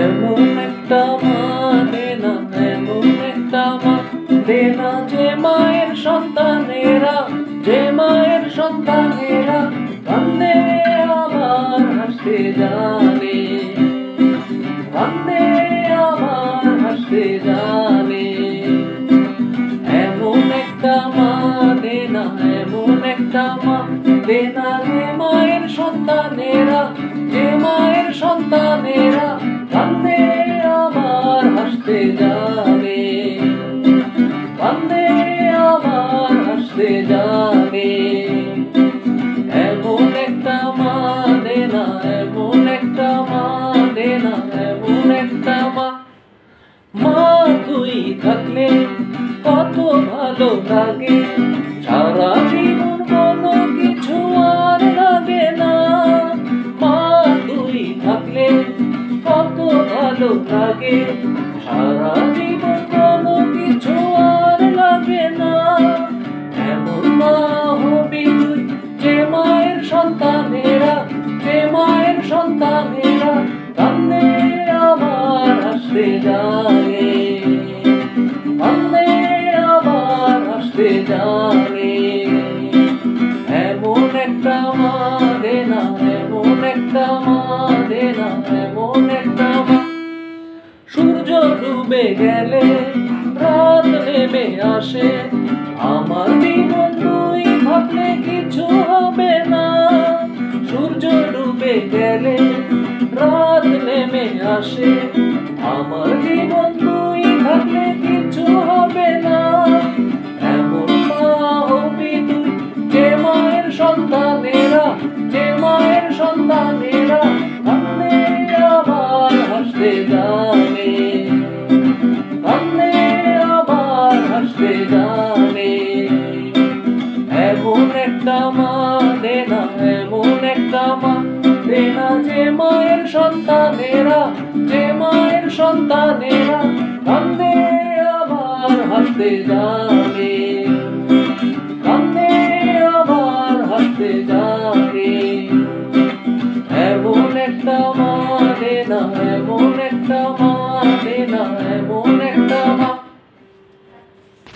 এমন একটা মা দে না, এমন একটা মা দে না, যে মায়ের সন্তানেরা, যে মায়ের সন্তানেরা কান্দে আবার হাসতে জানে, কান্দে আবার হাসতে জানে। এমন একটা মা দে না, এমন একটা মা দে না, যে মায়ের সন্তানেরা, যে মায়ের সন্তানেরা কান্দে আবার হাসতে জানে, কান্দে আবার হাসতে জানে। এমন একটা মা দে না, এমন একটা মা দে না, এমন একটা মা। মা তুই থাকলে কত ভালো লাগে, সারা জীবন কোনো কিছু আর লাগে না। মা তুই থাকলে কত ভালো লাগে, সারা জীবন কোনো কিছু আর লাগে না। এমন মা হবি তুই, যে মায়ের সন্তানেরা, যে মায়ের সন্তানেরা কান্দে আবার হাসতে জানে, কান্দে আবার হাসতে জানে। এমন একটা মা দে না, এমন একটা মা দে না, এমন একটা মা। সূর্য ডুবে গেলে রাত নেমে আসে, আমার জীবন তুই ভাবলে কিছু হবে না। সূর্য ডুবে গেলে রাত নেমে আসে, আমার জীবন তুই থাকলে কিছু হবে না। এমন মা হবি তুই, যে মায়ের সন্তানেরা, যে মায়ের সন্তানেরা কান্দে আবার হাসতে জানে, কান্দে আবার হাসতে জানে। এমন একটা মা দে না, এমন একটা মা দে না, যে মায়ের সন্তানেরা, যে মায়ের সন্তানেরা কান্দে আবার হাসতে জানে, কান্দে আবার হাসতে জানে। এমন একটা মা দে না, এমন একটা মা